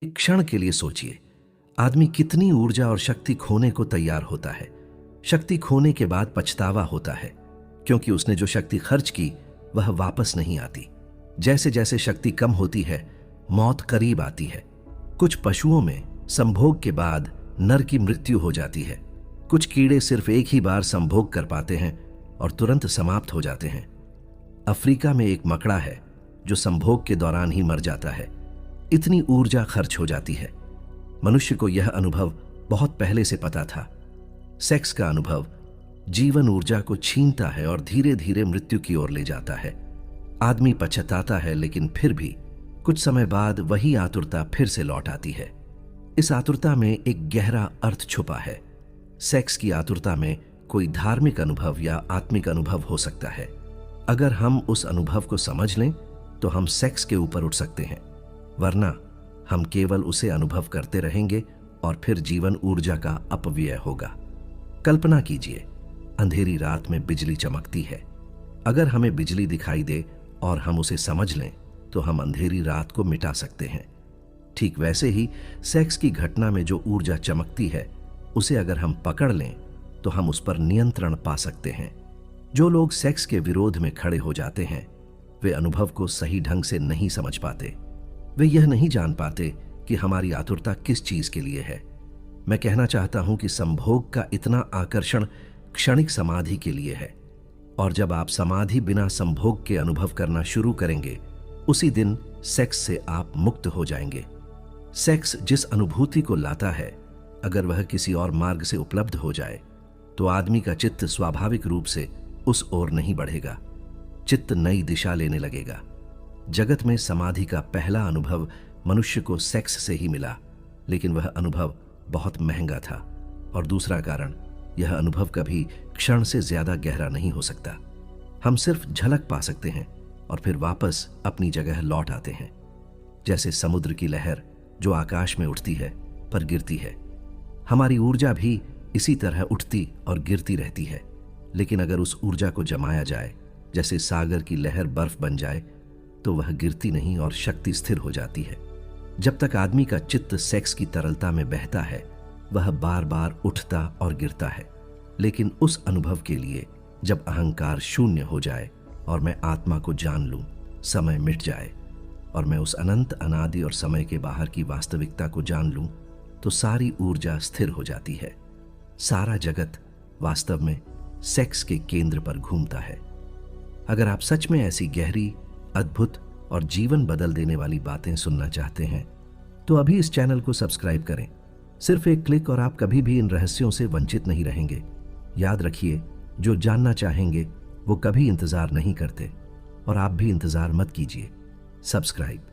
एक क्षण के लिए सोचिए, आदमी कितनी ऊर्जा और शक्ति खोने को तैयार होता है। शक्ति खोने के बाद पछतावा होता है, क्योंकि उसने जो शक्ति खर्च की वह वापस नहीं आती। जैसे जैसे शक्ति कम होती है, मौत करीब आती है। कुछ पशुओं में संभोग के बाद नर की मृत्यु हो जाती है। कुछ कीड़े सिर्फ एक ही बार संभोग कर पाते हैं और तुरंत समाप्त हो जाते हैं। अफ्रीका में एक मकड़ा है जो संभोग के दौरान ही मर जाता है। इतनी ऊर्जा खर्च हो जाती है। मनुष्य को यह अनुभव बहुत पहले से पता था। सेक्स का अनुभव जीवन ऊर्जा को छीनता है और धीरे धीरे मृत्यु की ओर ले जाता है। आदमी पछताता है, लेकिन फिर भी कुछ समय बाद वही आतुरता फिर से लौट आती है। इस आतुरता में एक गहरा अर्थ छुपा है। सेक्स की आतुरता में कोई धार्मिक अनुभव या आत्मिक अनुभव हो सकता है। अगर हम उस अनुभव को समझ लें तो हम सेक्स के ऊपर उठ सकते हैं, वरना हम केवल उसे अनुभव करते रहेंगे और फिर जीवन ऊर्जा का अपव्यय होगा। कल्पना कीजिए, अंधेरी रात में बिजली चमकती है। अगर हमें बिजली दिखाई दे और हम उसे समझ लें तो हम अंधेरी रात को मिटा सकते हैं। ठीक वैसे ही सेक्स की घटना में जो ऊर्जा चमकती है, उसे अगर हम पकड़ लें तो हम उस पर नियंत्रण पा सकते हैं। जो लोग सेक्स के विरोध में खड़े हो जाते हैं, वे अनुभव को सही ढंग से नहीं समझ पाते। वे यह नहीं जान पाते कि हमारी आतुरता किस चीज के लिए है। मैं कहना चाहता हूं कि संभोग का इतना आकर्षण क्षणिक समाधि के लिए है, और जब आप समाधि बिना संभोग के अनुभव करना शुरू करेंगे, उसी दिन सेक्स से आप मुक्त हो जाएंगे। सेक्स जिस अनुभूति को लाता है, अगर वह किसी और मार्ग से उपलब्ध हो जाए तो आदमी का चित्त स्वाभाविक रूप से उस ओर नहीं बढ़ेगा। चित्त नई दिशा लेने लगेगा। जगत में समाधि का पहला अनुभव मनुष्य को सेक्स से ही मिला, लेकिन वह अनुभव बहुत महंगा था। और दूसरा कारण, यह अनुभव कभी क्षण से ज्यादा गहरा नहीं हो सकता। हम सिर्फ झलक पा सकते हैं और फिर वापस अपनी जगह लौट आते हैं। जैसे समुद्र की लहर जो आकाश में उठती है पर गिरती है, हमारी ऊर्जा भी इसी तरह उठती और गिरती रहती है। लेकिन अगर उस ऊर्जा को जमाया जाए, जैसे सागर की लहर बर्फ बन जाए, तो वह गिरती नहीं और शक्ति स्थिर हो जाती है। जब तक आदमी का चित्त सेक्स की तरलता में बहता है, वह बार बार उठता और गिरता है। लेकिन उस अनुभव के लिए जब अहंकार शून्य हो जाए और मैं आत्मा को जान लूं, समय मिट जाए और मैं उस अनंत अनादि और समय के बाहर की वास्तविकता को जान लूं, तो सारी ऊर्जा स्थिर हो जाती है। सारा जगत वास्तव में सेक्स के केंद्र पर घूमता है। अगर आप सच में ऐसी गहरी, अद्भुत और जीवन बदल देने वाली बातें सुनना चाहते हैं, तो अभी इस चैनल को सब्सक्राइब करें। सिर्फ एक क्लिक और आप कभी भी इन रहस्यों से वंचित नहीं रहेंगे। याद रखिए, जो जानना चाहेंगे वो कभी इंतजार नहीं करते, और आप भी इंतजार मत कीजिए। सब्सक्राइब।